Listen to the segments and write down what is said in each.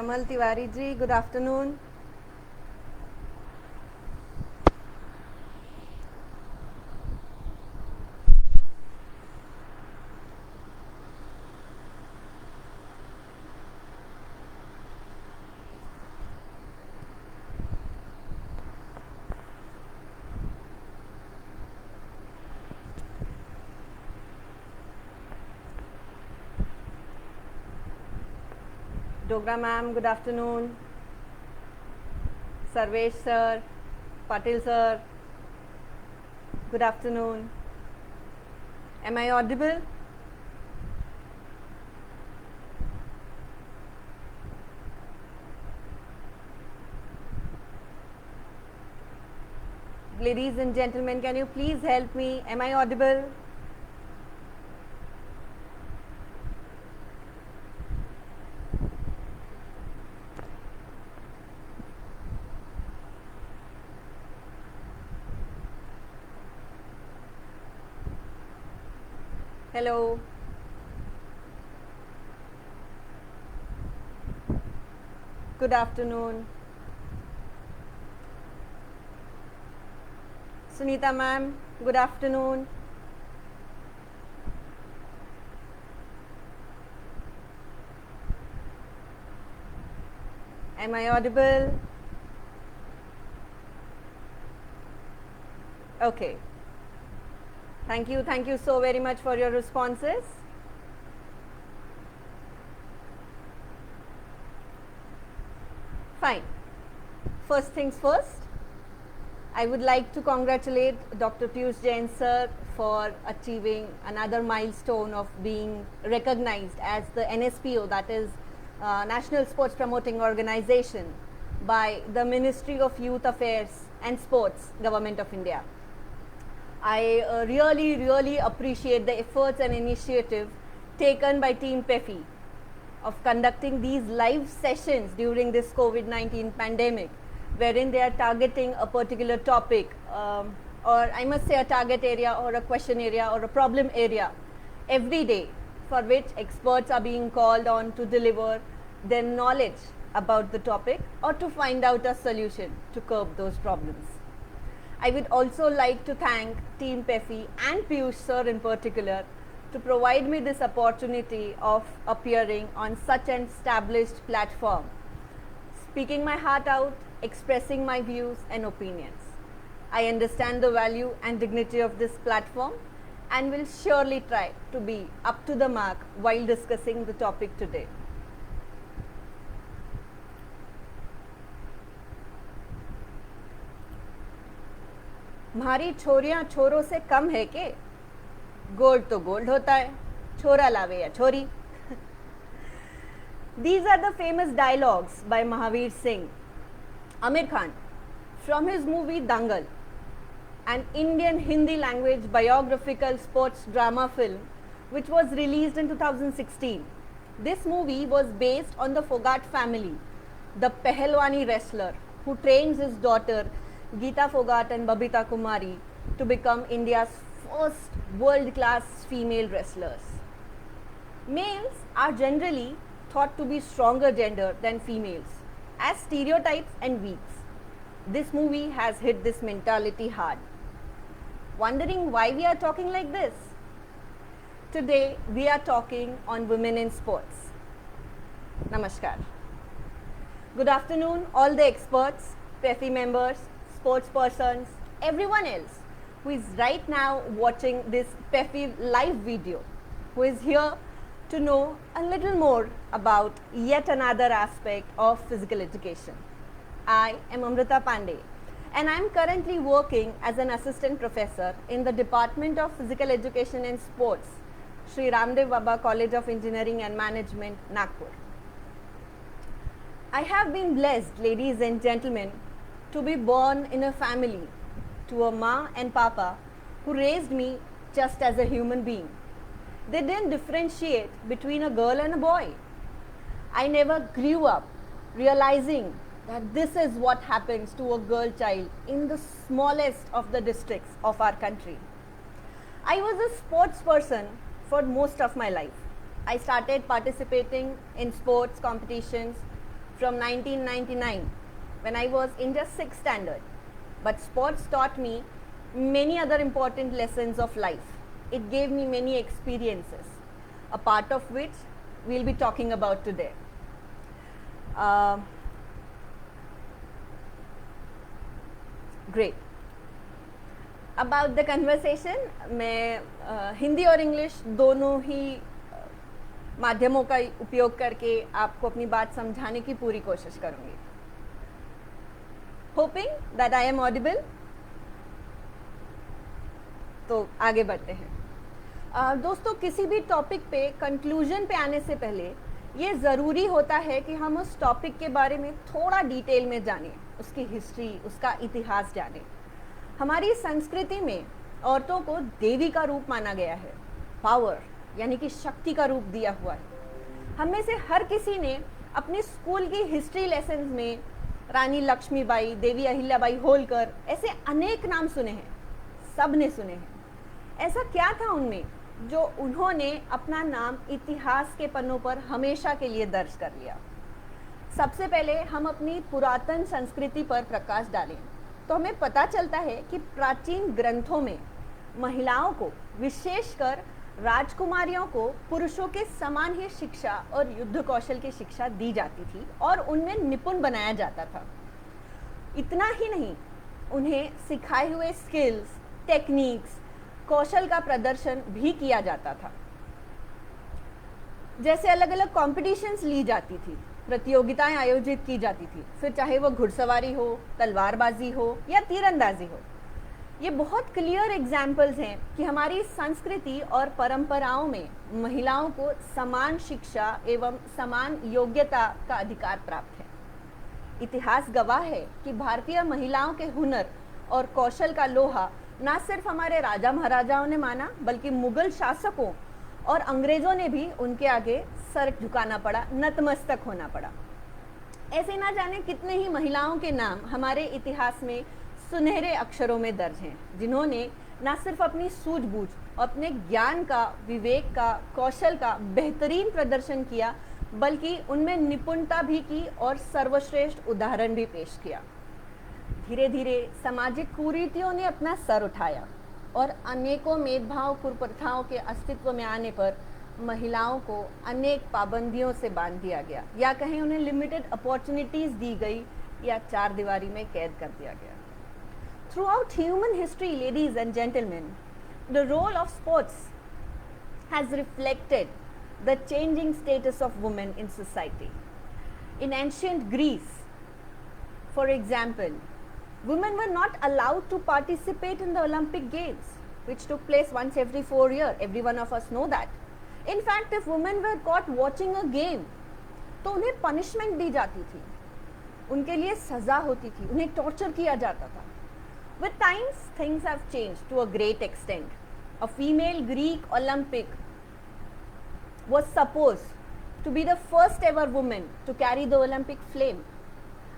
Kamal Tiwari ji, good afternoon. Dogra ma'am, good afternoon. Sarvesh sir, Patil sir, good afternoon. Am I audible? Ladies and gentlemen, can you please help me? Am I audible? Hello. Good afternoon. Sunita ma'am, good afternoon. Am I audible? Okay. Thank you so very much for your responses. Fine. First things first, I would like to congratulate Dr. Piyush Jain sir for achieving another milestone of being recognized as the NSPO, that is National Sports Promoting Organization, by the Ministry of Youth Affairs and Sports, Government of India. I really appreciate the efforts and initiative taken by Team PEFI of conducting these live sessions during this COVID-19 pandemic, wherein they are targeting a particular topic, or I must say a target area or a question area or a problem area every day, for which experts are being called on to deliver their knowledge about the topic or to find out a solution to curb those problems. I would also like to thank Team PEFI and Piyush sir in particular to provide me this opportunity of appearing on such an established platform, speaking my heart out, expressing my views and opinions. I understand the value and dignity of this platform and will surely try to be up to the mark while discussing the topic today. हमारी छोरियां छोरों से कम है के? Gold तो gold होता है, छोरा लावे या छोरी. These are the famous dialogues by Mahavir Singh. Amir Khan, from his movie Dangal, an Indian Hindi language biographical sports drama film which was released in 2016. This movie was based on the Fogart family, the Pehlwani wrestler who trains his daughter Geeta Fogart and Babita Kumari to become India's first world-class female wrestlers. Males are generally thought to be stronger gender than females as stereotypes and weaks. This movie has hit this mentality hard. Wondering why we are talking like this? Today we are talking on women in sports. Namaskar. Good afternoon all the experts, PEFI members, sports persons, everyone else who is right now watching this PEFI live video, who is here to know a little more about yet another aspect of physical education. I am Amrita Pandey and I am currently working as an assistant professor in the Department of Physical Education and Sports, Sri Ramdev Baba College of Engineering and Management, Nagpur. I have been blessed, ladies and gentlemen, to be born in a family to a ma and papa who raised me just as a human being. They didn't differentiate between a girl and a boy. I never grew up realizing that this is what happens to a girl child in the smallest of the districts of our country. I was a sports person for most of my life. I started participating in sports competitions from 1999 when I was in just 6th standard. But sports taught me many other important lessons of life. It gave me many experiences, a part of which we'll be talking about today. Great. About the conversation, मैं हिंदी और English दोनों ही माध्यमों का उपयोग करके आपको अपनी बात समझाने की पूरी कोशिश करूंगी. Hoping that I am audible. तो आगे बढ़ते हैं. दोस्तों, किसी भी टॉपिक पे कंक्लूजन पे आने से पहले ये ज़रूरी होता है कि हम उस टॉपिक के बारे में थोड़ा डिटेल में जानें, उसकी हिस्ट्री, उसका इतिहास जानें. हमारी संस्कृति में औरतों को देवी का रूप माना गया है, पावर यानी कि शक्ति का रूप दिया हुआ है. हम में से हर किसी ने अपनी स्कूल की हिस्ट्री लेसन्स में रानी लक्ष्मीबाई, देवी अहिल्याबाई होलकर, ऐसे अनेक नाम सुने हैं, सब ने सुने हैं. ऐसा क्या था उनमें जो उन्होंने अपना नाम इतिहास के पन्नों पर हमेशा के लिए दर्ज कर लिया? सबसे पहले हम अपनी पुरातन संस्कृति पर प्रकाश डालें तो हमें पता चलता है कि प्राचीन ग्रंथों में महिलाओं को, विशेषकर राजकुमारियों को, पुरुषों के समान ही शिक्षा और युद्ध कौशल की शिक्षा दी जाती थी और उनमें निपुण बनाया जाता था. इतना ही नहीं, उन्हें सिखाए हुए स्किल्स, टेक्निक्स, कौशल का प्रदर्शन भी किया जाता था. जैसे अलग अलग कॉम्पिटिशन्स ली जाती थी, प्रतियोगिताएं आयोजित की जाती थी, फिर चाहे वो घुड़सवारी हो, तलवारबाजी हो या तीरंदाजी हो. ये बहुत क्लियर एग्जाम्पल्स हैं कि हमारी संस्कृति और परंपराओं में महिलाओं को समान शिक्षा एवं समान योग्यता का अधिकार प्राप्त है. इतिहास गवाह है कि भारतीय महिलाओं के हुनर और कौशल का लोहा न सिर्फ हमारे राजा महाराजाओं ने माना, बल्कि मुगल शासकों और अंग्रेजों ने भी उनके आगे सर झुकाना पड़ा, नतमस्तक होना पड़ा. ऐसे ना जाने कितने ही महिलाओं के नाम हमारे इतिहास में सुनहरे अक्षरों में दर्ज हैं, जिन्होंने न सिर्फ अपनी सूझबूझ, अपने ज्ञान का, विवेक का, कौशल का बेहतरीन प्रदर्शन किया, बल्कि उनमें निपुणता भी की और सर्वश्रेष्ठ उदाहरण भी पेश किया. धीरे धीरे सामाजिक कुरीतियों ने अपना सर उठाया और अनेकों भेदभाव, कुप्रथाओं के अस्तित्व में आने पर महिलाओं को अनेक पाबंदियों से बांध दिया गया, या कहीं उन्हें लिमिटेड अपॉर्चुनिटीज दी गई या चार दीवारी में कैद कर दिया गया. Throughout human history, ladies and gentlemen, the role of sports has reflected the changing status of women in society. In ancient Greece, for example, women were not allowed to participate in the Olympic Games, which took place once every 4 years. Every one of us know that. In fact, if women were caught watching a game, तो उन्हें punishment दी जाती थी, उनके लिए सजा होती थी, उन्हें torture किया जाता था. With times, things have changed to a great extent. A female Greek Olympic was supposed to be the first ever woman to carry the Olympic flame.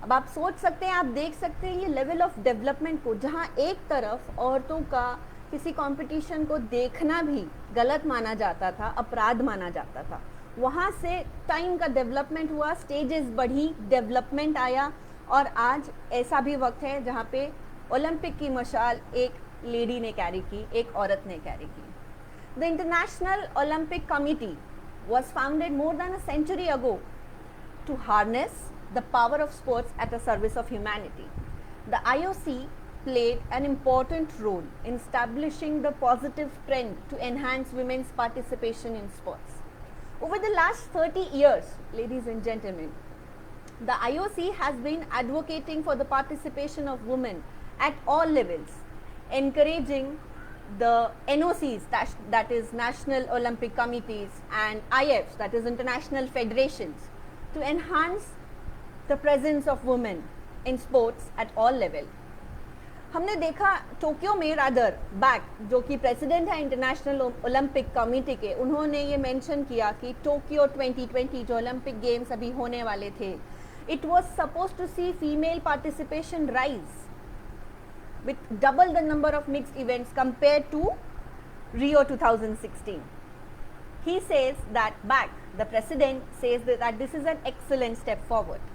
अब आप सोच सकते हैं, आप देख सकते हैं ये लेवल ऑफ डेवलपमेंट को, जहाँ एक तरफ औरतों का किसी कंपटीशन को देखना भी गलत माना जाता था, अपराध माना जाता था, वहाँ से टाइम का डेवलपमेंट हुआ, स्टेजेस बढ़ी, डेवलपमेंट आया और आज ऐसा भी वक्त है जहाँ पे ओलंपिक की मशाल एक लेडी ने कैरी की, एक औरत ने कैरी की. The international Olympic committee was founded more than a century ago to harness the power of sports at the service of humanity. The IOC played an important role in establishing the positive trend to enhance women's participation in sports. Over the last 30 years, ladies and gentlemen, the IOC has been advocating for the participation of women at all levels, encouraging the NOCs, that is National Olympic Committees, and IFs, that is International Federations, to enhance the presence of women in sports at all level. हमने देखा Tokyo में rather back, जो कि president है international Olympic committee के, उन्होंने ये mention किया कि टोक्यो 2020 जो ओलंपिक गेम्स अभी होने वाले थे, it was supposed to see female participation rise with double the number of mixed events compared to Rio 2016. He says that back, the president says that this is an excellent step forward.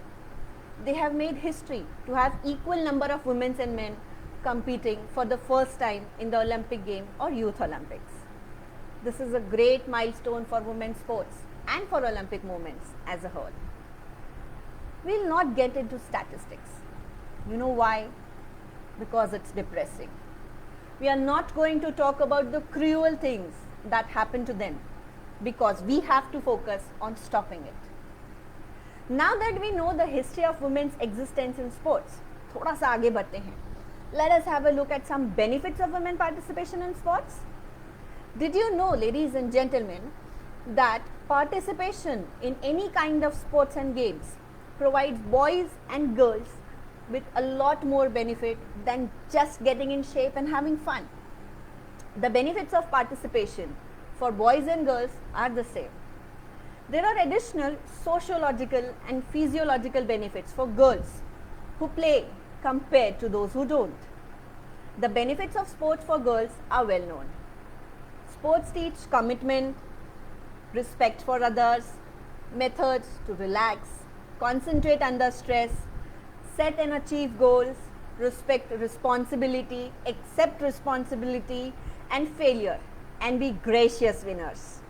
they have made history to have equal number of women and men competing for the first time in the Olympic game or Youth Olympics. This is a great milestone for women's sports and for Olympic movements as a whole. We'll not get into statistics. You know why? Because it's depressing. We are not going to talk about the cruel things that happen to them because we have to focus on stopping it. Now that we know the history of women's existence in sports, थोड़ा सा आगे बढ़ते हैं. Let us have a look at some benefits of women participation in sports. Did you know, ladies and gentlemen, that participation in any kind of sports and games provides boys and girls with a lot more benefit than just getting in shape and having fun. The benefits of participation for boys and girls are the same. There are additional sociological and physiological benefits for girls who play compared to those who don't. The benefits of sports for girls are well known. Sports teach commitment, respect for others, methods to relax, concentrate under stress, set and achieve goals, respect responsibility, accept responsibility and failure, and be gracious winners.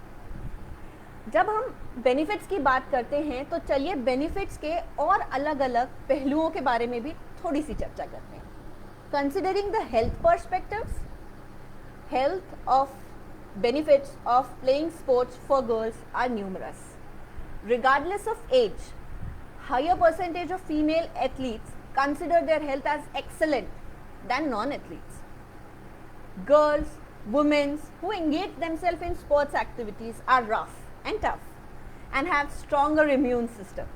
जब हम benefits की बात करते हैं तो चलिए benefits के और अलग अलग पहलुओं के बारे में भी थोड़ी सी चर्चा करते हैं. Considering the health perspectives, health of benefits of playing sports for girls are numerous. Regardless of age, higher percentage of female athletes consider their health as excellent than non-athletes. Girls, women who engage themselves in sports activities are rough and tough and have stronger immune system.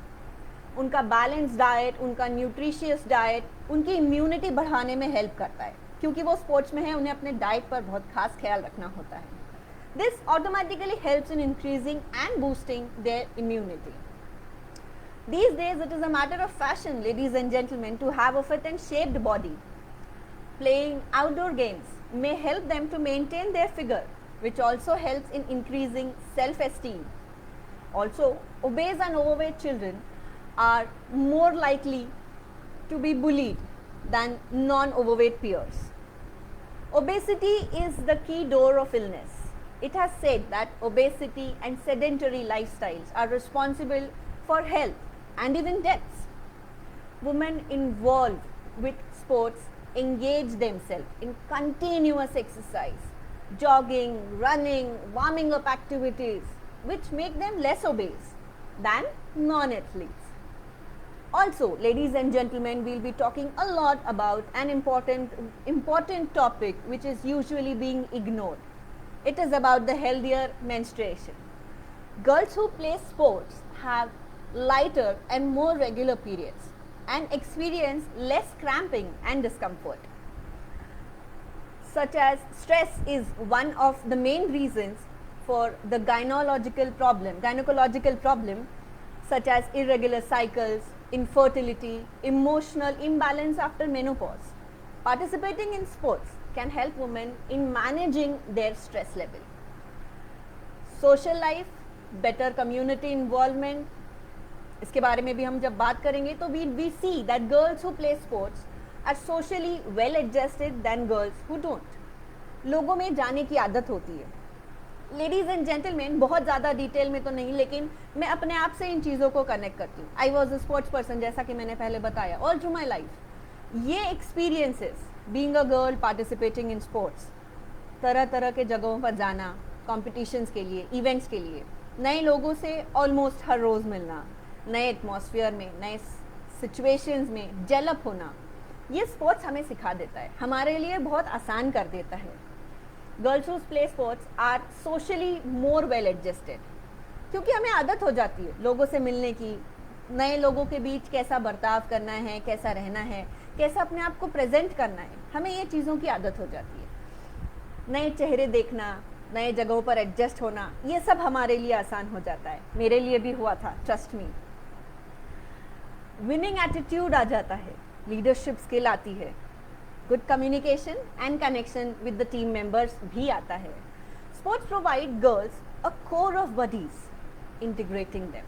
उनका balanced diet, उनका nutritious diet, उनकी immunity बढ़ाने में help करता है क्योंकि वो sports में है, उन्हें अपने diet पर बहुत खास ख्याल रखना होता है. This automatically helps in increasing and boosting their immunity. These days, it is a matter of fashion, ladies and gentlemen, to have a fit and shaped body. Playing outdoor games may help them to maintain their figure, which also helps in increasing self-esteem. Also, obese and overweight children are more likely to be bullied than non-overweight peers. Obesity is the key door of illness. It has said that obesity and sedentary lifestyles are responsible for health and even deaths. Women involved with sports engage themselves in continuous exercise, jogging, running, warming up activities, which make them less obese than non-athletes. Also, ladies and gentlemen, we'll be talking a lot about an important topic which is usually being ignored. It is about the healthier menstruation. Girls who play sports have lighter and more regular periods and experience less cramping and discomfort. Such as stress is one of the main reasons for the gynecological problem such as irregular cycles, infertility, emotional imbalance after menopause. Participating in sports can help women in managing their stress level. Social life, better community involvement, इसके बारे में भी हम जब बात करेंगे तो we see that girls who play sports are socially well adjusted than girls who don't. लोगों में जाने की आदत होती है. Ladies and gentlemen, बहुत ज़्यादा डिटेल में तो नहीं, लेकिन मैं अपने आप से इन चीज़ों को कनेक्ट करती हूँ. I was a sports person, जैसा कि मैंने पहले बताया, all through my life. ये experiences, being a girl participating in sports, तरह तरह के जगहों पर जाना, competitions के लिए, events के लिए, नए लोगों से almost हर रोज़ मिलना, नए एटमॉस्फेयर में, नए सिचुएशंस में डेवलप होना, ये स्पोर्ट्स हमें सिखा देता है, हमारे लिए बहुत आसान कर देता है. Girls who play sports are socially more well adjusted क्योंकि हमें आदत हो जाती है लोगों से मिलने की, नए लोगों के बीच कैसा बर्ताव करना है, कैसा रहना है, कैसा अपने आप को प्रेजेंट करना है, हमें ये चीज़ों की आदत हो जाती है. नए चेहरे देखना, नए जगहों पर एडजस्ट होना, ये सब हमारे लिए आसान हो जाता है. मेरे लिए भी हुआ था, ट्रस्ट मी. विनिंग एटीट्यूड आ जाता है, लीडरशिप स्किल आती है, good communication and connection with the team members भी आता है. Sports provide girls a core of buddies integrating them.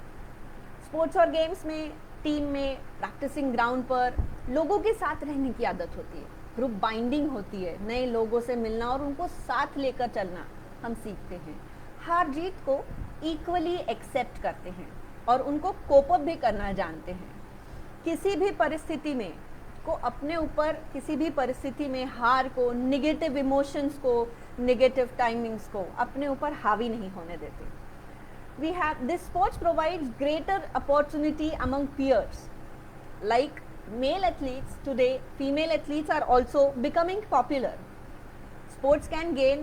Sports और गेम्स में टीम में, प्रैक्टिसिंग ग्राउंड पर लोगों के साथ रहने की आदत होती है, ग्रुप बाइंडिंग होती है, नए लोगों से मिलना और उनको साथ लेकर चलना हम सीखते हैं। हार जीत को इक्वली एक्सेप्ट करते हैं और उनको कोप अप भी करना जानते हैं। किसी भी परिस्थिति में को अपने ऊपर, किसी भी परिस्थिति में हार को, निगेटिव इमोशंस को, निगेटिव टाइमिंग्स को अपने ऊपर हावी नहीं होने देते। We have this sports provides greater opportunity among peers. Like male athletes today, female athletes are also becoming popular. Sports can gain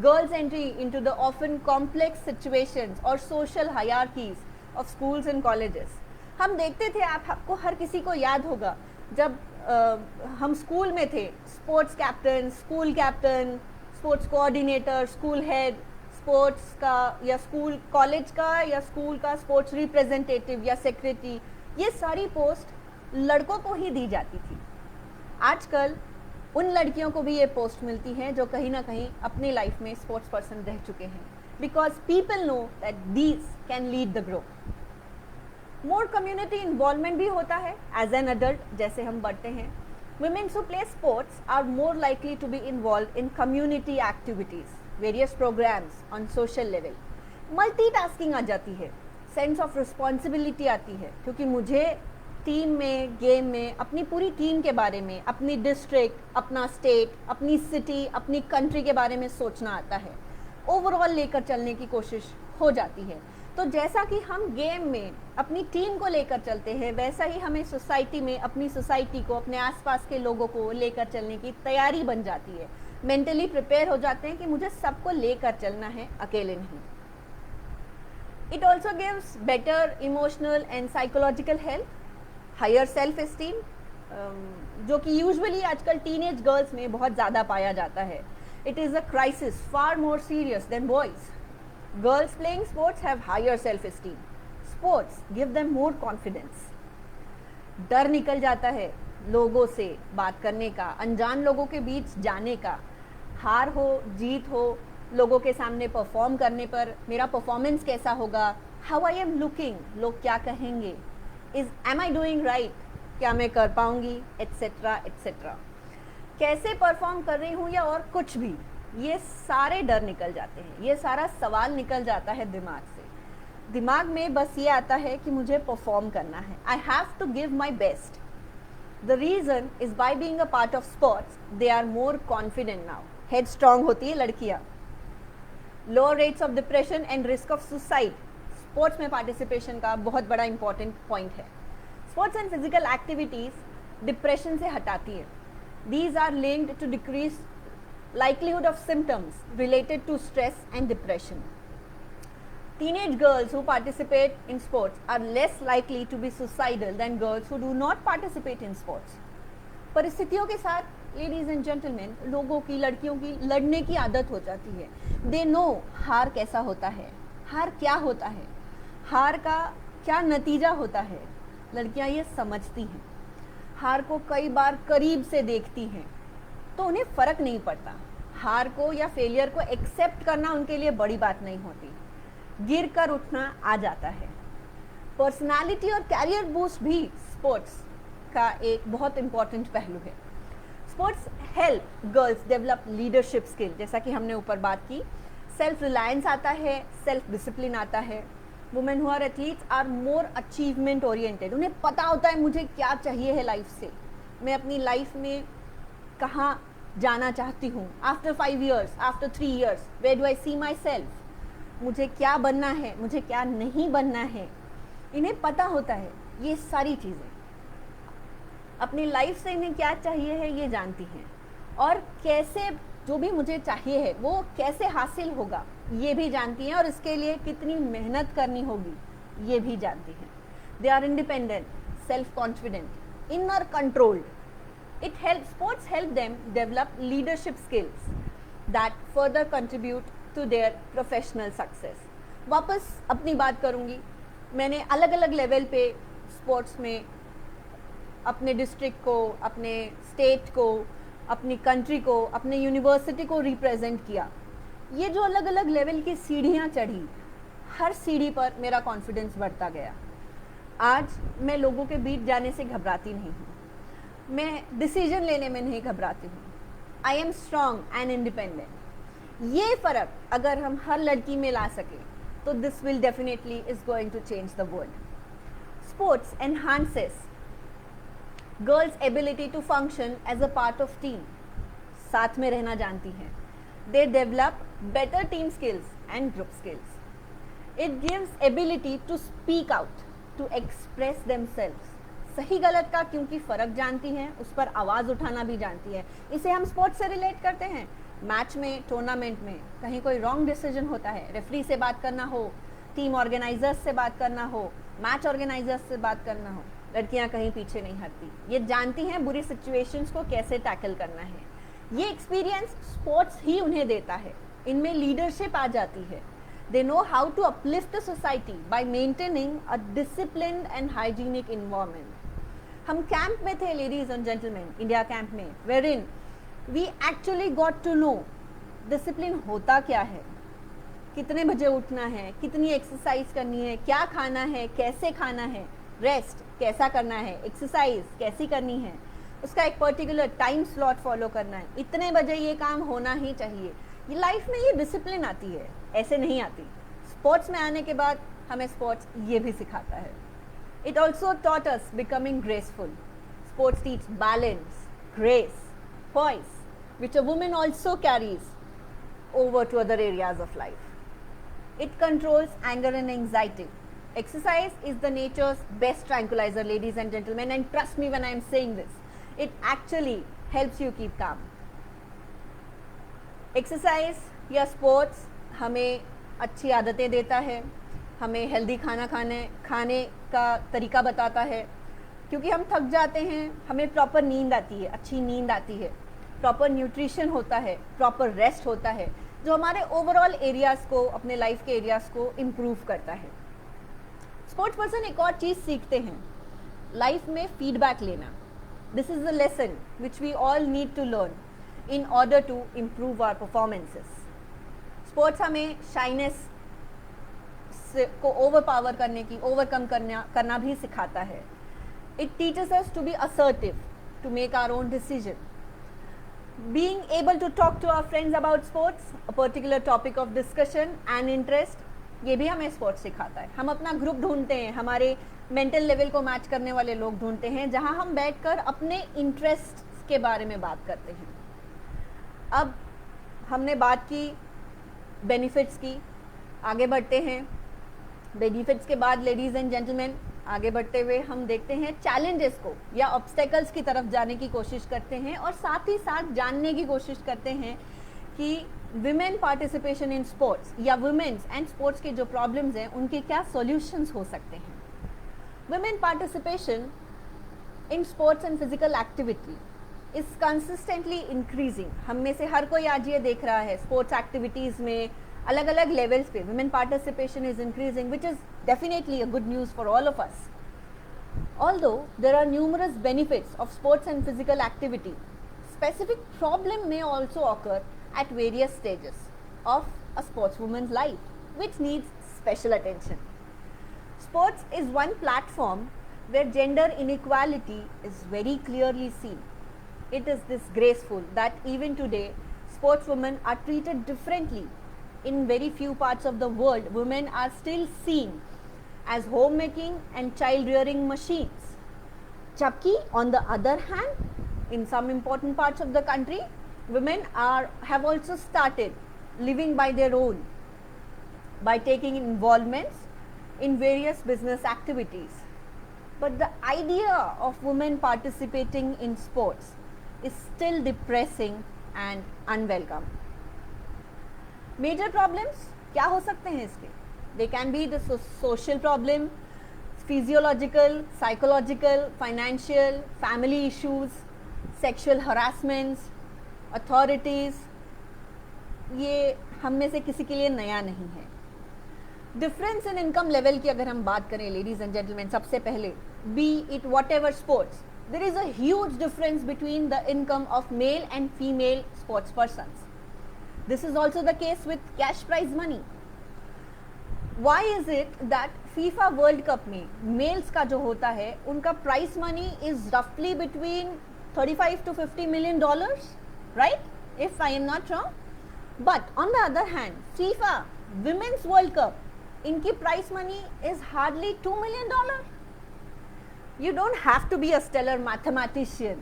girls entry into the often complex situations or social hierarchies of schools and colleges. हम देखते थे, आपको हर किसी को याद होगा, जब हम स्कूल में थे, sports captain, school captain, sports coordinator, school head, sports का या स्कूल कॉलेज का या स्कूल का स्पोर्ट्स रिप्रेजेंटेटिव या सेक्रेटरी, ये सारी पोस्ट लड़कों को ही दी जाती थी। आजकल उन लड़कियों को भी ये पोस्ट मिलती है जो कहीं ना कहीं अपनी लाइफ में स्पोर्ट्स पर्सन रह चुके हैं, because people know that these can lead the group. More community involvement भी होता है एज एन अडल्ट, जैसे हम बढ़ते हैं। Women who play sports are more likely to be involved in community activities, various programs on social level. Multitasking आ जाती है, sense of responsibility आती है, क्योंकि मुझे टीम में, गेम में अपनी पूरी टीम के बारे में, अपनी डिस्ट्रिक्ट, अपना स्टेट, अपनी सिटी, अपनी कंट्री के बारे में सोचना आता है। ओवरऑल लेकर चलने की कोशिश हो जाती है। तो जैसा कि हम गेम में अपनी टीम को लेकर चलते हैं, वैसा ही हमें सोसाइटी में अपनी सोसाइटी को, अपने आसपास के लोगों को लेकर चलने की तैयारी बन जाती है। मेंटली प्रिपेयर हो जाते हैं कि मुझे सबको लेकर चलना है, अकेले नहीं। It also gives better emotional and psychological health, higher self esteem, जो कि यूजुअली आजकल टीनेज गर्ल्स में बहुत ज़्यादा पाया जाता है। It is a crisis far more serious then boys. Girls playing sports have higher self-esteem. Sports give them more confidence. डर निकल जाता है लोगों से बात करने का, अनजान लोगों के बीच जाने का। हार हो, जीत हो, लोगों के सामने परफॉर्म करने पर मेरा परफॉर्मेंस कैसा होगा, हाउ आई एम लुकिंग, लोग क्या कहेंगे, एम आई डूइंग राइट, क्या मैं कर पाऊंगी, एट्सेट्रा एट्सेट्रा। कैसे परफॉर्म कर रही हूँ या और कुछ भी, ये सारे डर निकल जाते हैं, ये सारा सवाल निकल जाता है दिमाग से। दिमाग में बस ये आता है कि मुझे परफॉर्म करना है, I have to give my best. The reason is by being a part of sports they are more confident now. Head strong होती है लड़कियाँ। Lower rates of depression and risk of suicide sports में participation का बहुत बड़ा important point है। Sports and physical activities depression से हटाती है। These are linked to decrease likelihood of symptoms related to stress and depression. Teenage girls who participate in sports are less likely to be suicidal than girls who do not participate in sports. परिस्थितियों के साथ ladies and gentleman, लोगों की, लड़कियों की लड़ने की आदत हो जाती है। दे नो हार कैसा होता है, हार क्या होता है, हार का क्या नतीजा होता है। लड़कियां ये समझती हैं, हार को कई बार करीब से देखती हैं, तो उन्हें फ़र्क नहीं पड़ता। हार को या फेलियर को एक्सेप्ट करना उनके लिए बड़ी बात नहीं होती, गिर कर उठना आ जाता है। पर्सनालिटी और कैरियर बूस्ट भी स्पोर्ट्स का एक बहुत इंपॉर्टेंट पहलू है। Sports help girls develop leadership skill, जैसा कि हमने ऊपर बात की। सेल्फ रिलायंस आता है, सेल्फ डिसिप्लिन आता है। Women who are athletes are more achievement oriented. उन्हें पता होता है मुझे क्या चाहिए है लाइफ से, मैं अपनी लाइफ में कहाँ जाना चाहती हूँ। After 5 years, after 3 years, where do I see my self, मुझे क्या बनना है, मुझे क्या नहीं बनना है। इन्हें पता होता है ये सारी चीज़ें, अपनी लाइफ से इन्हें क्या चाहिए है ये जानती हैं, और कैसे जो भी मुझे चाहिए है वो कैसे हासिल होगा ये भी जानती हैं, और इसके लिए कितनी मेहनत करनी होगी ये भी जानती हैं। They are independent, self confident, inner controlled. Sports help them develop leadership skills that further contribute to their professional success. वापस अपनी बात करूँगी, मैंने अलग अलग लेवल पे स्पोर्ट्स में अपने डिस्ट्रिक्ट को, अपने स्टेट को, अपनी कंट्री को, अपने यूनिवर्सिटी को रिप्रेजेंट किया। ये जो अलग अलग लेवल की सीढ़ियाँ चढ़ी, हर सीढ़ी पर मेरा कॉन्फिडेंस बढ़ता गया। आज मैं लोगों के बीच जाने से घबराती नहीं हूँ, मैं डिसीजन लेने में नहीं घबराती हूँ, I am strong and independent. ये फ़र्क अगर हम हर लड़की में ला सकें तो this will definitely is going to change the world. Sports enhances girls ability to function as a part of team, साथ में रहना जानती हैं। They develop better team skills and group skills. It gives ability to speak out, to express themselves. सही गलत का क्योंकि फ़र्क जानती हैं, उस पर आवाज़ उठाना भी जानती है। इसे हम स्पोर्ट्स से रिलेट करते हैं। मैच में, टूर्नामेंट में कहीं कोई रॉन्ग डिसीजन होता है, रेफरी से बात करना हो, टीम ऑर्गेनाइजर्स से बात करना हो, मैच ऑर्गेनाइजर्स से बात करना हो, लड़कियां कहीं पीछे नहीं हटती। ये जानती हैं बुरी सिचुएशंस को कैसे टैकल करना है। ये एक्सपीरियंस स्पोर्ट्स ही उन्हें देता है। इनमें लीडरशिप आ जाती है। They know how to uplift the society by maintaining a disciplined and hygienic environment. हम कैंप में थे ladies and gentleman, India camp में, wherein we actually got to know discipline होता क्या है, कितने बजे उठना है, कितनी एक्सरसाइज करनी है, क्या खाना है, कैसे खाना है, रेस्ट कैसा करना है, एक्सरसाइज कैसी करनी है, उसका एक पर्टिकुलर टाइम स्लॉट फॉलो करना है, इतने बजे ये काम होना ही चाहिए। ये लाइफ में ये डिसिप्लिन आती है, ऐसे नहीं आती। स्पोर्ट्स में आने के बाद हमें स्पोर्ट्स ये भी सिखाता है। It also taught us becoming graceful. Sports teach balance, grace, poise, which a woman also carries over to other areas of life. It controls anger and anxiety. Exercise is the nature's best tranquilizer, ladies and gentlemen, and trust me when I am saying this. It actually helps you keep calm. Exercise या sports हमें अच्छी आदतें देता है, हमें healthy खाना खाने का तरीका बताता है, क्योंकि हम थक जाते हैं, हमें प्रॉपर नींद आती है, अच्छी नींद आती है, प्रॉपर न्यूट्रिशन होता है, प्रॉपर रेस्ट होता है, जो हमारे ओवरऑल एरियाज़ को, अपने लाइफ के एरियाज़ को इम्प्रूव करता है। स्पोर्ट्स पर्सन एक और चीज़ सीखते हैं, लाइफ में फीडबैक लेना। This is the lesson which we all need to learn in order to improve our performances. Sports हमें शाइनेस को ओवरपावर करने की, ओवरकम करना भी सिखाता है। It teaches us to be assertive, to make our own decision. Being able to talk to our friends about sports, a particular topic of discussion and interest, ये भी हमें स्पोर्ट्स सिखाता है। हम अपना ग्रुप ढूंढते हैं, हमारे मेंटल लेवल को मैच करने वाले लोग ढूंढते हैं, जहां हम बैठकर अपने इंटरेस्ट के बारे में बात करते हैं। अब हमने बात की बेनिफिट्स की, आगे बढ़ते हैं। बेनिफिट्स के बाद लेडीज़ एंड जेंटलमैन आगे बढ़ते हुए हम देखते हैं चैलेंजेस को या ऑब्स्टेकल्स की तरफ जाने की कोशिश करते हैं, और साथ ही साथ जानने की कोशिश करते हैं कि विमेन पार्टिसिपेशन इन स्पोर्ट्स या वुमेन्स एंड स्पोर्ट्स के जो प्रॉब्लम्स हैं उनके क्या सॉल्यूशंस हो सकते हैं। Women participation in sports and physical activity is consistently increasing. हम में से हर कोई आज ये देख रहा है स्पोर्ट्स एक्टिविटीज़ में अलग अलग लेवल्स पे women participation is increasing, which is definitely a good news for all of us. Although there are numerous benefits of sports and physical activity, specific problem may also occur at various stages of a sportswoman's life, which needs special attention. Sports is one platform where gender inequality is very clearly seen. It is disgraceful that even today sportswomen are treated differently. In very few parts of the world, women are still seen as homemaking and child rearing machines. Jabki, on the other hand, in some important parts of the country, women have also started living by their own, by taking involvements in various business activities. But the idea of women participating in sports is still depressing and unwelcome. Major problems क्या हो सकते हैं इसके? They can be the social problem, physiological, psychological, financial, family issues, sexual harassments, authorities. ये हम में से किसी के लिए नया नहीं है। डिफरेंस इन इनकम लेवल की अगर हम बात करें लेडीज एंड जेंटलमैन, सबसे पहले be it whatever sports, there is a huge difference between the income of male and female sports persons. This is also the case with cash prize money. Why is it that FIFA world cup में mails का जो होता है उनका price money is रफली between 35 to 50 million dollars, right? If I am not wrong. But on the other hand, FIFA Women's World Cup, इनकी price money is hardly $2 million. You don't have to be a stellar mathematician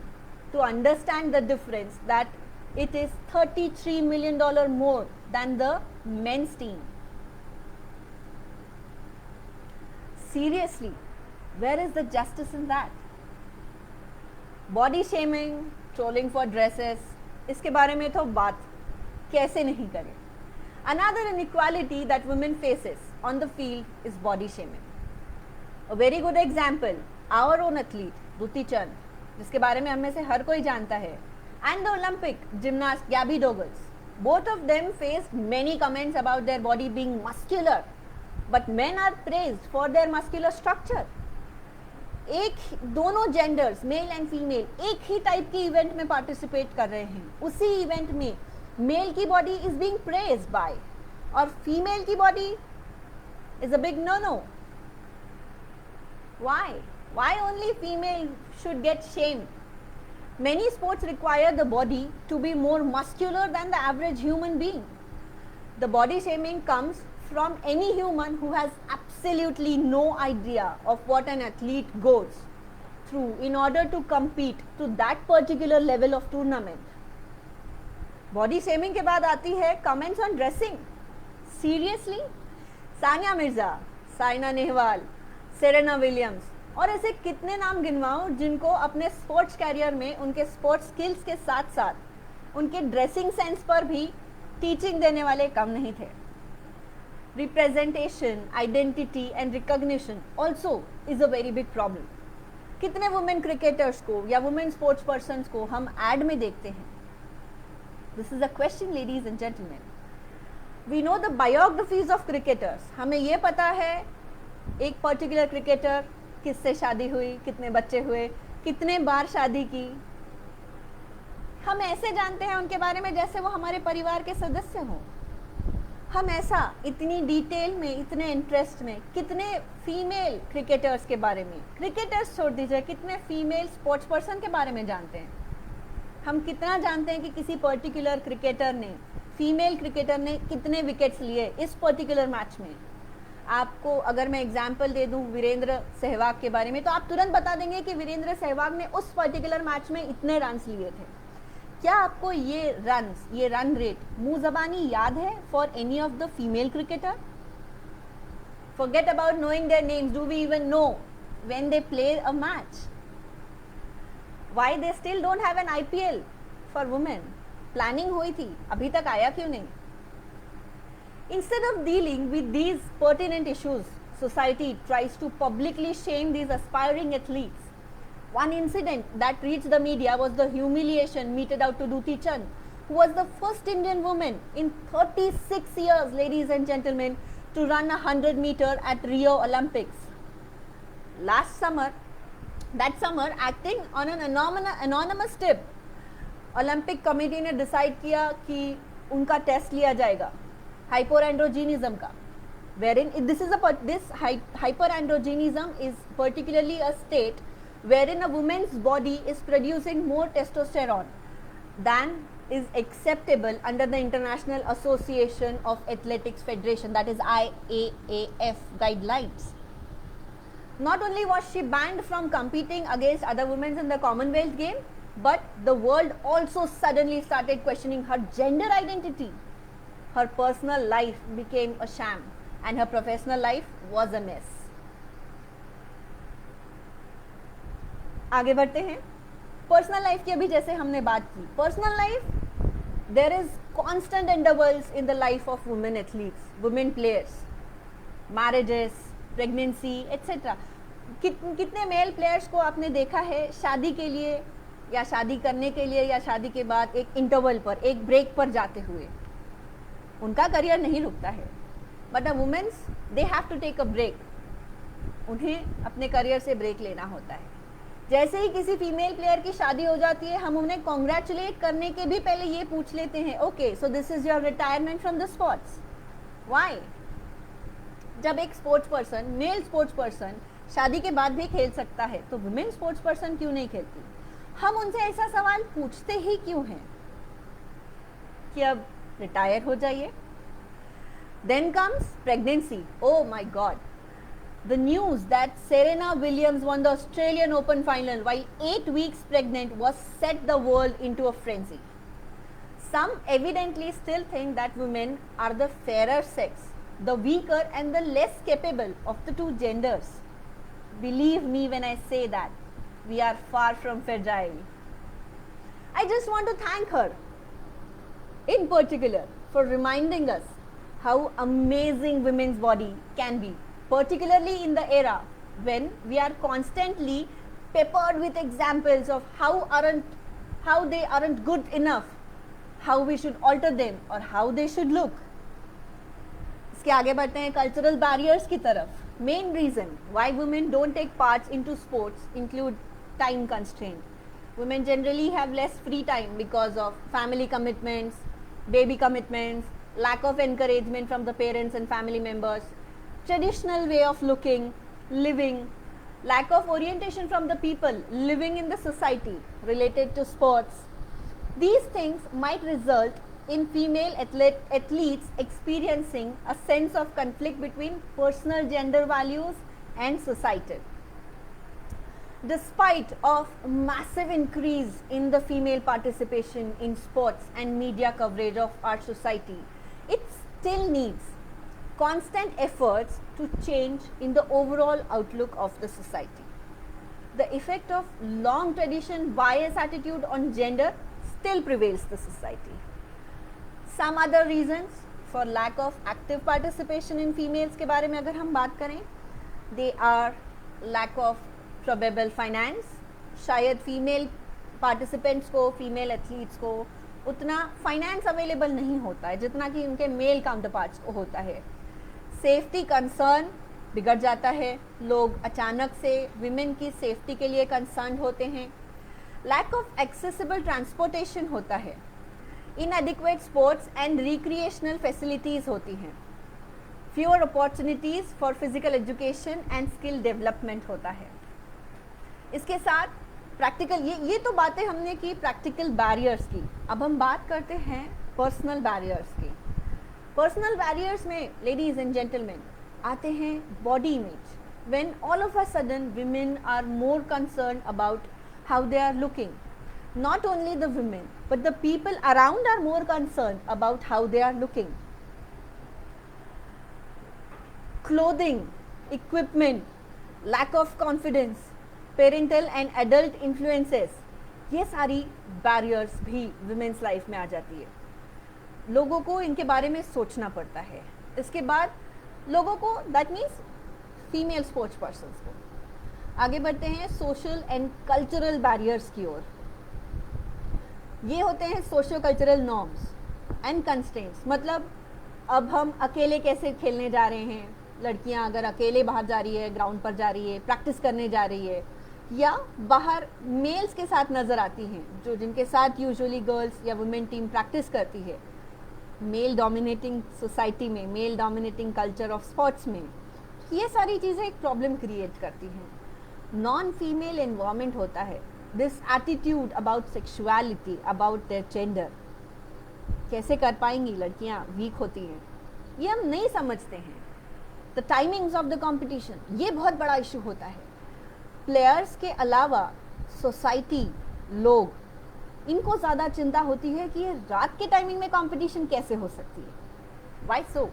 to understand the difference that it is $33 million more than the men's team. Seriously, where is the justice in that? Body shaming, trolling for dresses, इसके बारे में तो बात कैसे नहीं करें. Another inequality that women faces on the field is body shaming. A very good example, our own athlete Duti Chand, जिसके बारे में हम में से हर कोई जानता है, and the Olympic gymnast Gabby Douglas. Both of them faced many comments about their body being muscular, but men are praised for their muscular structure. एक दोनों जेंडर्स मेल एंड फीमेल एक ही टाइप की इवेंट में participate कर रहे हैं, उसी इवेंट में मेल की body is being praised by और फीमेल की body is a big no no. Why only female should get shamed? Many sports require the body to be more muscular than the average human being. The body shaming comes from any human who has absolutely no idea of what an athlete goes through in order to compete to that particular level of tournament. Body shaming के बाद आती है comments on dressing. Seriously? Sania Mirza, Saina Nehwal, Serena Williams और ऐसे कितने नाम गिनवाऊं जिनको अपने स्पोर्ट्स कैरियर में उनके स्पोर्ट्स स्किल्स के साथ साथ उनके ड्रेसिंग सेंस पर भी टीचिंग देने वाले कम नहीं थे. Representation, identity and recognition also is a very big problem. कितने वुमेन क्रिकेटर्स को या वुमेन स्पोर्ट्स पर्सन्स को हम एड में देखते हैं? This is a question, ladies and gentlemen. We know the biographies of cricketers. हमें ये पता है एक पर्टिकुलर क्रिकेटर किससे शादी हुई, कितने बच्चे हुए, कितने बार शादी की. हम ऐसे जानते हैं उनके बारे में जैसे वो हमारे परिवार के सदस्य हों. हम ऐसा इतनी डिटेल में, इतने इंटरेस्ट में कितने फीमेल क्रिकेटर्स के बारे में, क्रिकेटर्स छोड़ दीजिए, कितने फीमेल स्पोर्ट्स पर्सन के बारे में जानते हैं. हम कितना जानते हैं कि किसी पर्टिकुलर क्रिकेटर ने, फीमेल क्रिकेटर ने कितने विकेट्स लिए इस पर्टिकुलर मैच में. आपको अगर मैं एग्जांपल दे दूं वीरेंद्र सहवाग के बारे में तो आप तुरंत बता देंगे कि वीरेंद्र सहवाग ने उस पर्टिकुलर मैच में इतने रन्स लिए थे. क्या आपको ये रन रेट मुंह जबानी याद है for any of the female cricketer? Forget about knowing their names. Do we even know when they play a match? Why they still don't have an IPL for women? Planning हुई थी, अभी तक आया क्यों नहीं? Instead of dealing with these pertinent issues, society tries to publicly shame these aspiring athletes. One incident that reached the media was the humiliation meted out to Duti Chand, who was the first Indian woman in 36 years, ladies and gentlemen, to run a 100-meter at Rio Olympics. That summer, acting on an anonymous tip, Olympic committee ने decide किया कि उनका test लिया जाएगा hyperandrogenism का, wherein this hyperandrogenism is particularly a state wherein a woman's body is producing more testosterone than is acceptable under the International Association of Athletics Federation, that is IAAF guidelines. Not only was she banned from competing against other women in the Commonwealth game, but the world also suddenly started questioning her gender identity. Her personal life became a sham and her professional life was a mess. आगे बढ़ते हैं. Personal life की अभी जैसे हमने बात की, personal life, there is constant intervals in the life of women athletes, women players, marriages, pregnancy etcetera. कितने मेल प्लेयर्स को आपने देखा है शादी के लिए या शादी करने के लिए या शादी के बाद एक इंटरवल पर, एक ब्रेक पर जाते हुए? उनका करियर नहीं रुकता है, but a women's they have to take a break. उन्हें अपने करियर से ब्रेक लेना होता है. जैसे ही किसी फीमेल प्लेयर की शादी हो जाती है, हम उन्हें कॉन्ग्रेचुलेट करने के भी पहले ये पूछ लेते हैं, okay so this is your retirement from the sports. Why? जब एक sports person, male sports person शादी के बाद भी खेल सकता है, तो वुमेन स्पोर्ट्स पर्सन क्यों नहीं खेलती? हम उनसे ऐसा सवाल पूछते ही क्यों हैं कि अब रिटायर हो जाइए? Then comes pregnancy. Oh my god, the news that Serena Williams won the Australian Open final while 8 weeks pregnant was set the world into a frenzy. Some evidently still think that women are the fairer sex, the weaker and the less capable of the two genders. Believe me when I say that we are far from fragile. I just want to thank her in particular for reminding us how amazing women's body can be, particularly in the era when we are constantly peppered with examples of how they aren't good enough, how we should alter them or how they should look. इसके आगे बढ़ते हैं cultural barriers की तरफ. Main reason why women don't take parts into sports include time constraint. Women generally have less free time because of family commitments, baby commitments, lack of encouragement from the parents and family members, traditional way of looking, living, lack of orientation from the people living in the society related to sports. These things might result in female athletes experiencing a sense of conflict between personal gender values and societal. Despite of massive increase in the female participation in sports and media coverage of our society, it still needs constant efforts to change in the overall outlook of the society. The effect of long tradition bias attitude on gender still prevails the society. Some other reasons for lack of active participation in females के बारे में अगर हम बात करें, they are lack of probable finance. शायद female participants को, female athletes को उतना फाइनेंस अवेलेबल नहीं होता है जितना कि उनके मेल काउंटर पार्ट्स को होता है. सेफ्टी कंसर्न बिगड़ जाता है, लोग अचानक से विमेन की सेफ्टी के लिए कंसर्न होते हैं. लैक ऑफ एक्सेसिबल ट्रांसपोर्टेशन होता है, इनएडिक्वेट स्पोर्ट्स एंड रिक्रिएशनल फैसिलिटीज़ होती हैं, fewer opportunities for physical education and skill development होता है. इसके साथ प्रैक्टिकल, ये तो बातें हमने की प्रैक्टिकल बैरियर्स की. अब हम बात करते हैं पर्सनल बैरियर्स की. पर्सनल बैरियर्स में लेडीज एंड जेंटलमैन आते हैं body image. When all of a sudden women are more concern about how they are looking. Not only the women but the people around are more concerned about how they are looking. Clothing, equipment, lack of confidence, parental and adult influences, ये सारी barriers भी women's life में आ जाती है. लोगों को इनके बारे में सोचना पड़ता है. इसके बाद लोगों को, that means female sports persons को. आगे बढ़ते हैं social and cultural barriers की ओर. ये होते हैं socio cultural norms and constraints. मतलब अब हम अकेले कैसे खेलने जा रहे हैं, लड़कियां अगर अकेले बाहर जा रही है, ग्राउंड पर जा रही है, प्रैक्टिस करने जा रही है, या बाहर मेल्स के साथ नज़र आती हैं जो जिनके साथ यूजुअली गर्ल्स या वुमेन टीम प्रैक्टिस करती है. मेल डोमिनेटिंग सोसाइटी में, male dominating culture of sports में ये सारी चीज़ें एक प्रॉब्लम क्रिएट करती हैं. नॉन फीमेल एनवायरनमेंट होता है. This attitude about sexuality, about their gender, कैसे कर पाएंगी लड़कियां, वीक होती हैं, ये हम नहीं समझते हैं. The timings of the competition, ये बहुत बड़ा इशू होता है. प्लेयर्स के अलावा सोसाइटी, लोग, इनको ज़्यादा चिंता होती है कि ये रात के टाइमिंग में कंपटीशन कैसे हो सकती है. Why so?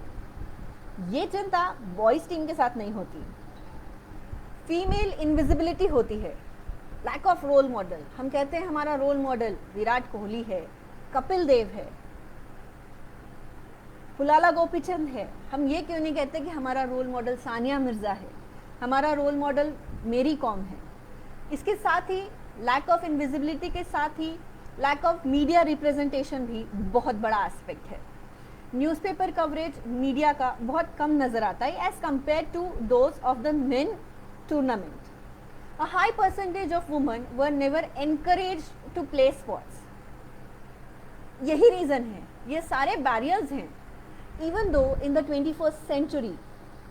ये चिंता बॉयज़ टीम के साथ नहीं होती. फीमेल इनविजिबिलिटी होती है. Lack of role model. हम कहते हैं हमारा रोल मॉडल विराट कोहली है, कपिल देव है, पुलाला गोपीचंद है. हम ये क्यों नहीं कहते कि हमारा रोल मॉडल सानिया मिर्ज़ा है, हमारा रोल मॉडल मेरी कॉम है. इसके साथ ही लैक ऑफ इनविजिबिलिटी के साथ ही लैक ऑफ मीडिया रिप्रेजेंटेशन भी बहुत बड़ा एस्पेक्ट है. न्यूज़पेपर कवरेज मीडिया का बहुत कम नज़र आता है as compare to those of the men tournament. A high percentage of women were never encouraged to play sports. यही रीज़न है, ये सारे बैरियर्स हैं. Even though in the 21st century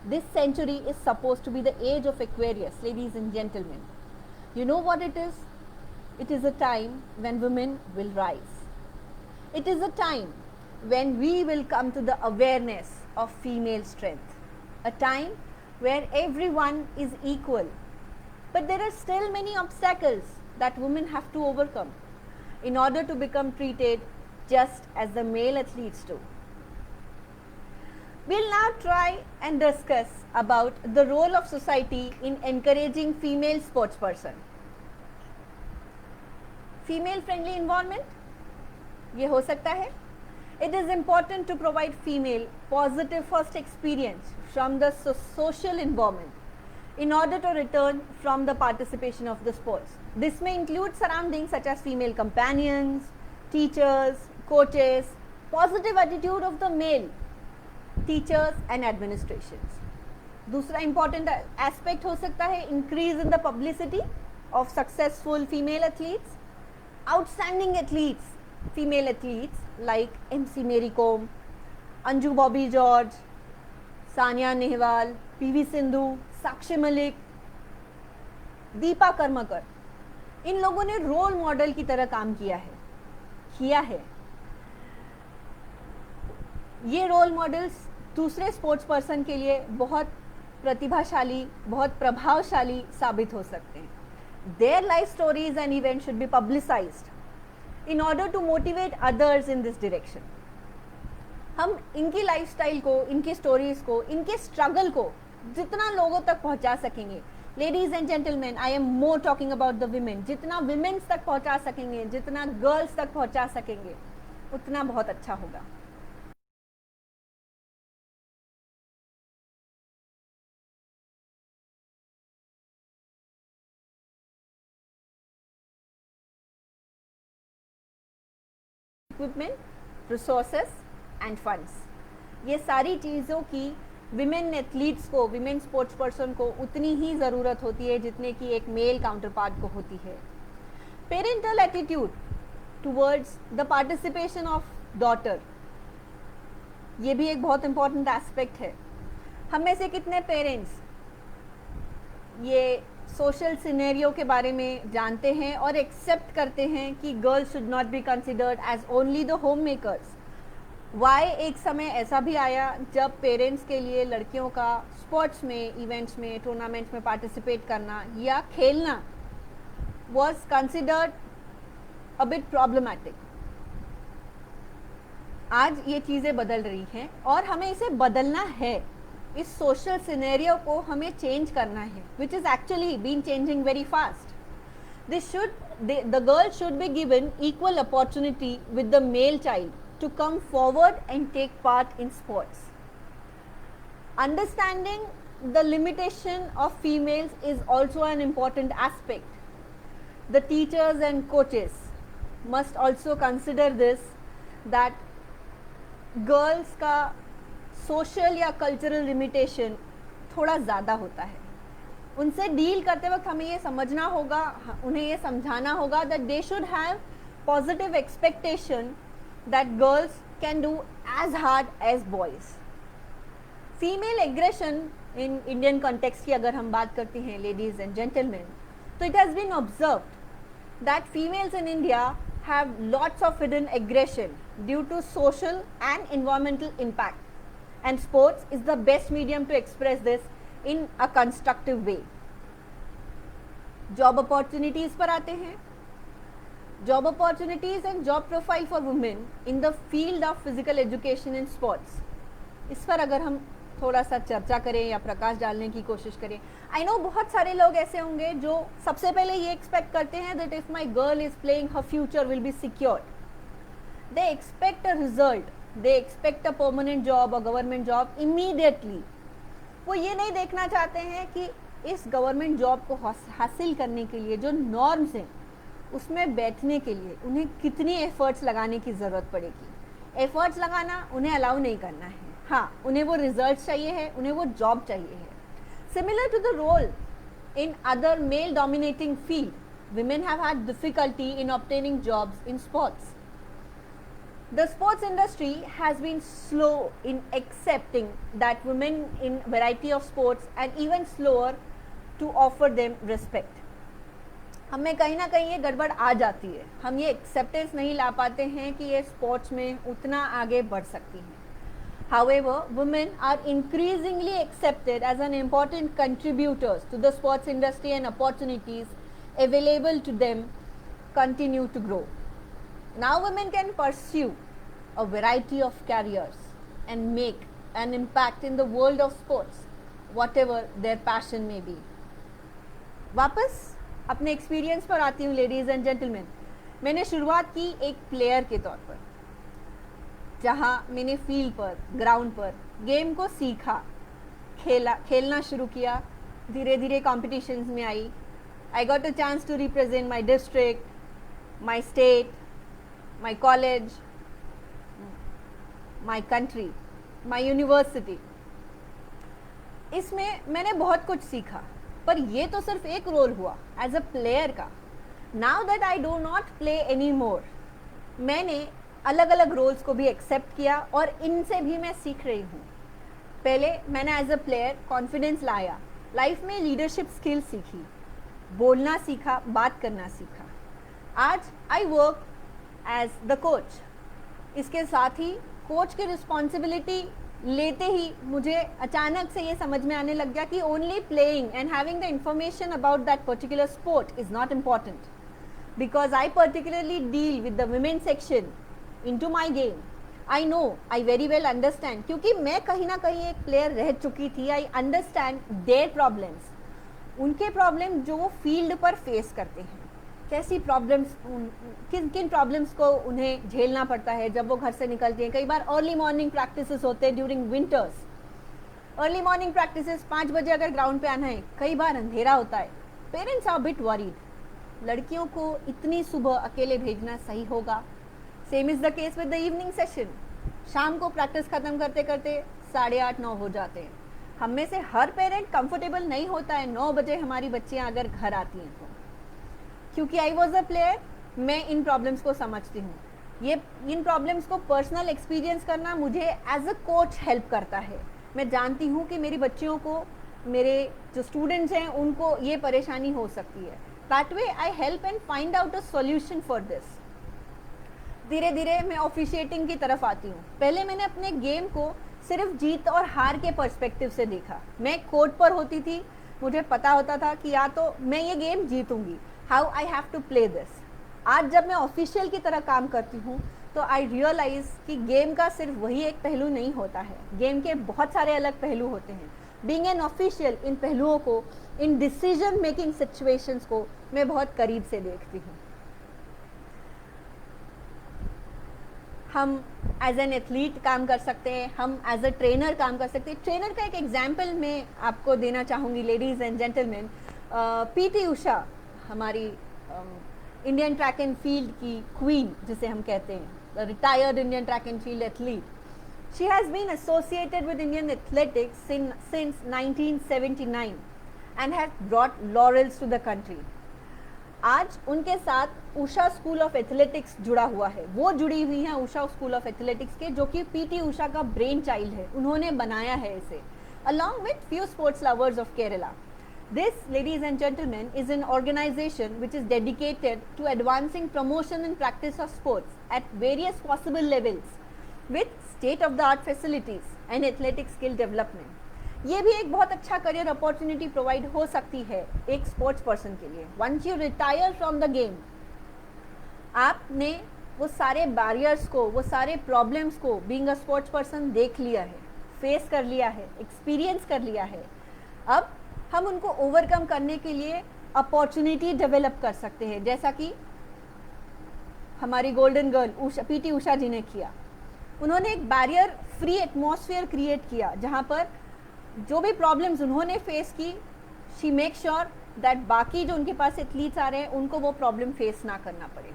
This century is supposed to be the age of Aquarius, ladies and gentlemen. You know what it is? It is a time when women will rise. It is a time when we will come to the awareness of female strength. A time where everyone is equal. But there are still many obstacles that women have to overcome in order to become treated just as the male athletes do. We'll now try and discuss about the role of society in encouraging female sportsperson. Female friendly environment, ये हो सकता है. It is important to provide female positive first experience from the social environment in order to return from the participation of the sports. This may include surroundings such as female companions, teachers, coaches, positive attitude of the male teachers and administrations. दूसरा important aspect हो सकता है increase in the publicity of successful female athletes, outstanding athletes, female athletes like MC Mary Kom, Anju Bobby George, Sania Nehwal, PV Sindhu, Sakshi Malik, Deepa Karmakar, इन लोगों ने role model की तरह काम किया है. ये रोल मॉडल्स दूसरे स्पोर्ट्स पर्सन के लिए बहुत प्रतिभाशाली, बहुत प्रभावशाली साबित हो सकते हैं. Their life stories and events should be publicized in order to motivate others in this direction. हम इनकी लाइफस्टाइल को, इनकी स्टोरीज को, इनके स्ट्रगल को जितना लोगों तक पहुंचा सकेंगे, ladies and gentleman, I am more talking about the women, जितना विमेन्स तक पहुंचा सकेंगे, जितना गर्ल्स तक पहुंचा सकेंगे, उतना बहुत अच्छा होगा. इक्विपमेंट, रिसोर्सेस एंड फंड्स, ये सारी चीज़ों की विमेन एथलीट्स को, विमेन स्पोर्ट्स पर्सन को उतनी ही ज़रूरत होती है जितने की एक मेल काउंटर पार्ट को होती है. Parental attitude towards the participation of daughter, ये भी एक बहुत इंपॉर्टेंट एस्पेक्ट है. हम में से कितने पेरेंट्स ये सोशल सिनेरियो के बारे में जानते हैं और एक्सेप्ट करते हैं कि girls should not be considered as only the home makers. Why एक समय ऐसा भी आया जब पेरेंट्स के लिए लड़कियों का स्पोर्ट्स में, इवेंट्स में, टूर्नामेंट्स में पार्टिसिपेट करना या खेलना was considered a bit problematic. आज ये चीज़ें बदल रही हैं और हमें इसे बदलना है. इस सोशल सिनेरियो को हमें चेंज करना है, which is actually been changing very fast. The girl should be given equal opportunity with the male child to come forward and take part in sports. Understanding the limitation of females is also an important aspect. The teachers and coaches must also consider this, that girls का social या cultural limitation थोड़ा ज़्यादा होता है. उनसे deal करते वक्त हमें ये समझना होगा, उन्हें ये समझाना होगा that they should have positive expectation that girls can do as hard as boys. Female aggression in Indian context की अगर हम बात करते हैं, ladies and gentlemen, तो it has been observed that females in India have lots of hidden aggression due to social and environmental impact, and sports is the best medium to express this in a constructive way. Job opportunities पर आते हैं. Job opportunities and job profile for women in the field of physical education and sports. इस पर अगर हम थोड़ा सा चर्चा करें या प्रकाश डालने की कोशिश करें. आई नो बहुत सारे लोग ऐसे होंगे जो सबसे पहले ये एक्सपेक्ट करते हैं that if my girl is playing, her future will be secured. They expect a result, they expect a permanent job or government job immediately. वो ये नहीं देखना चाहते हैं कि इस गवर्नमेंट जॉब को हासिल करने के लिए जो नॉर्म्स हैं उसमें बैठने के लिए उन्हें कितनी एफर्ट्स लगाने की ज़रूरत पड़ेगी. एफर्ट्स लगाना उन्हें अलाउ नहीं करना है. हाँ, उन्हें वो रिजल्ट्स चाहिए है, उन्हें वो जॉब चाहिए है. Similar to the role in other male dominating field, women have had difficulty in obtaining jobs in sports. The sports industry has been slow in accepting that women in variety of sports and even slower to offer them respect. हमें कहीं ना कहीं ये गड़बड़ आ जाती है, हम ये एक्सेप्टेंस नहीं ला पाते हैं कि ये स्पोर्ट्स में उतना आगे बढ़ सकती हैं. However, women are increasingly accepted as an important contributors to the sports industry and opportunities available to them continue to grow. Now women can pursue a variety of careers and make an impact in the world of sports, whatever their passion may be. वापस अपने experience पर आती हूँ ladies and gentleman. मैंने शुरुआत की एक player के तौर पर, जहाँ मैंने फील्ड पर, ग्राउंड पर गेम को सीखा, खेलना शुरू किया, धीरे धीरे कॉम्पिटिशन्स में आई. I got a chance to represent my district, my state, my college, my country, my university. इसमें मैंने बहुत कुछ सीखा, पर ये तो सिर्फ एक रोल हुआ एज अ प्लेयर का. Now that I do not play any more, मैंने अलग अलग रोल्स को भी एक्सेप्ट किया और इनसे भी मैं सीख रही हूँ. पहले मैंने एज अ प्लेयर कॉन्फिडेंस लाया, लाइफ में लीडरशिप स्किल सीखी, बोलना सीखा, बात करना सीखा. आज I work as the coach. इसके साथ ही कोच की रिस्पॉन्सिबिलिटी लेते ही मुझे अचानक से ये समझ में आने लग गया कि only playing and having the information about that particular sport is not important, because I particularly deal with the women section into my game. I know, I very well understand, क्योंकि मैं कहीं ना कहीं एक प्लेयर रह चुकी थी. I understand their problems, उनके प्रॉब्लम जो वो फील्ड पर फेस करते हैं, कैसी प्रॉब्लम्स, किन किन प्रॉब्लम्स को उन्हें झेलना पड़ता है जब वो घर से निकलती हैं. कई बार अर्ली मॉर्निंग प्रैक्टिसेस होते हैं during winters. Early morning practices 5 बजे अगर ग्राउंड पे आना है, कई बार अंधेरा होता है. पेरेंट्स आर बिट वरीड, लड़कियों को इतनी सुबह अकेले भेजना सही होगा. Same is the case with the evening session. शाम को प्रैक्टिस खत्म करते करते 8:30-9 हो जाते हैं. हम में से हर पेरेंट कंफर्टेबल नहीं होता है 9 बजे हमारी बच्चियां अगर घर आती हैं तो. क्योंकि आई वॉज अ प्लेयर, मैं इन प्रॉब्लम्स को समझती हूँ. ये इन प्रॉब्लम्स को पर्सनल एक्सपीरियंस करना मुझे एज अ कोच हेल्प करता है. मैं जानती हूँ कि मेरी बच्चियों को, मेरे जो स्टूडेंट्स हैं, उनको ये परेशानी हो सकती है. That way I help and find out a solution for this. धीरे धीरे मैं ऑफिशिएटिंग की तरफ आती हूँ. पहले मैंने अपने गेम को सिर्फ जीत और हार के पर्सपेक्टिव से देखा. मैं कोर्ट पर होती थी, मुझे पता होता था कि या तो मैं ये गेम जीतूंगी, how I have to play this. आज जब मैं ऑफिशियल की तरह काम करती हूँ तो आई रियलाइज कि गेम का सिर्फ वही एक पहलू नहीं होता है, गेम के बहुत सारे अलग पहलू होते हैं. बीइंग एन ऑफिशियल, इन पहलुओं को, इन डिसीजन मेकिंग सिचुएशंस को मैं बहुत करीब से देखती हूँ. हम एज एन एथलीट काम कर सकते हैं, हम एज अ ट्रेनर काम कर सकते हैं. ट्रेनर का एक एग्जाम्पल मैं आपको देना चाहूँगी ladies and gentleman. PT Usha, हमारी इंडियन ट्रैक एंड फील्ड की क्वीन जिसे हम कहते हैं, retired Indian track and field athlete. She has been associated with Indian athletics since 1979 and has brought laurels to the country. आज उनके साथ उषा स्कूल ऑफ एथलेटिक्स जुड़ा हुआ है. वो जुड़ी हुई हैं उषा स्कूल ऑफ एथलेटिक्स के, जो कि पीटी उषा का ब्रेन चाइल्ड है. उन्होंने बनाया है इसे along with few sports lovers of Kerala. This, ladies and gentlemen, is an organization which is dedicated to advancing promotion and practice of sports at various possible levels with state-of-the-art facilities and athletic skill development. ये भी एक बहुत अच्छा career opportunity provide हो सकती है एक sports person के लिए. Once you retire from the game, आपने वो सारे बैरियर्स को, वो सारे प्रॉब्लम्स को बीइंग अ स्पोर्ट्स पर्सन देख लिया है, फेस कर लिया है, एक्सपीरियंस कर लिया है. अब हम उनको ओवरकम करने के लिए अपॉर्चुनिटी डेवलप कर सकते हैं, जैसा कि हमारी गोल्डन गर्ल पीटी उषा जी ने किया. उन्होंने एक बैरियर फ्री एटमॉस्फेयर क्रिएट किया जहाँ पर जो भी प्रॉब्लम्स उन्होंने फेस की, शी मेक श्योर दैट बाकी जो उनके पास एथलीट्स आ रहे हैं उनको वो प्रॉब्लम फेस ना करना पड़े.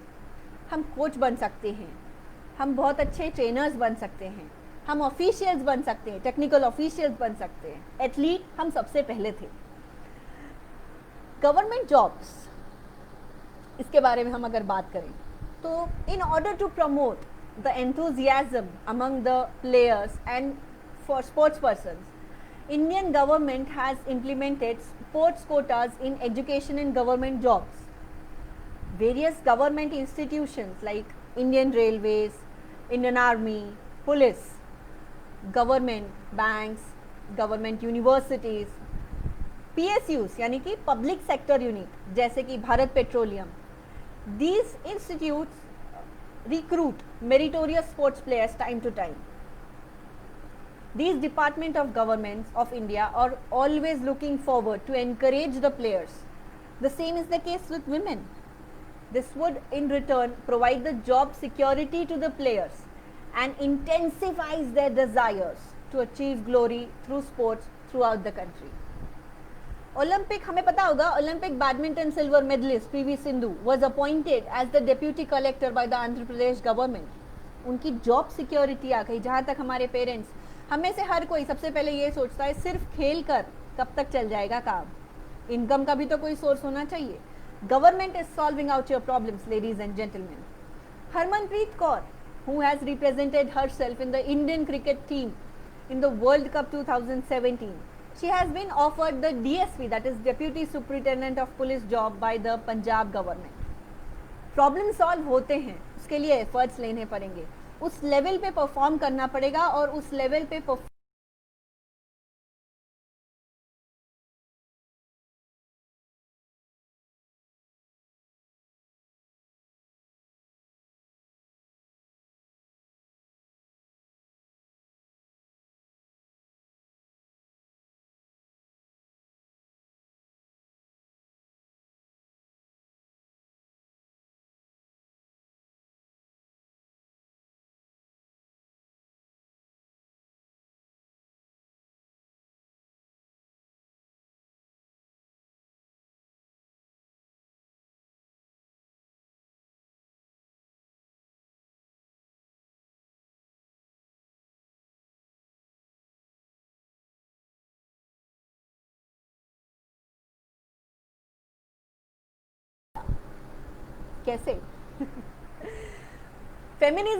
हम कोच बन सकते हैं, हम बहुत अच्छे ट्रेनर्स बन सकते हैं, हम ऑफिशियल्स बन सकते हैं, टेक्निकल ऑफिशियल्स बन सकते हैं. एथलीट हम सबसे पहले थे. गवर्नमेंट जॉब्स, इसके बारे में हम अगर बात करें तो in order to promote the enthusiasm among the players and for sports persons. Indian government has implemented sports quotas in education and government jobs. Various government institutions like Indian Railways, Indian Army, police, government banks, government universities, PSUs यानी कि public sector unit जैसे कि Bharat petroleum, these institutes recruit meritorious sports players time to time. These department of governments of India are always looking forward to encourage the players. The same is the case with women. This would in return provide the job security to the players and intensifies their desires to achieve glory through sports throughout the country. Olympic, हमें पता होगा, Olympic badminton silver medalist PV Sindhu was appointed as the deputy collector by the Andhra Pradesh government. उनकी job security आ गई. जहाँ तक हमारे parents, हमें से हर कोई सबसे पहले ये सोचता है सिर्फ खेल कर कब तक चल जाएगा काम, इनकम का भी तो कोई सोर्स होना चाहिए. Government is solving out your problems, ladies and gentleman. Harmanpreet Kaur, who has represented herself in the Indian cricket team in the World Cup 2017, she has been offered the DSP, that is Deputy Superintendent of Police job by the Punjab government. Problem solve होते हैं, उसके लिए efforts लेने पड़ेंगे, उस level पे perform करना पड़ेगा और उस लेवल पे कैसे फेमिनिज्म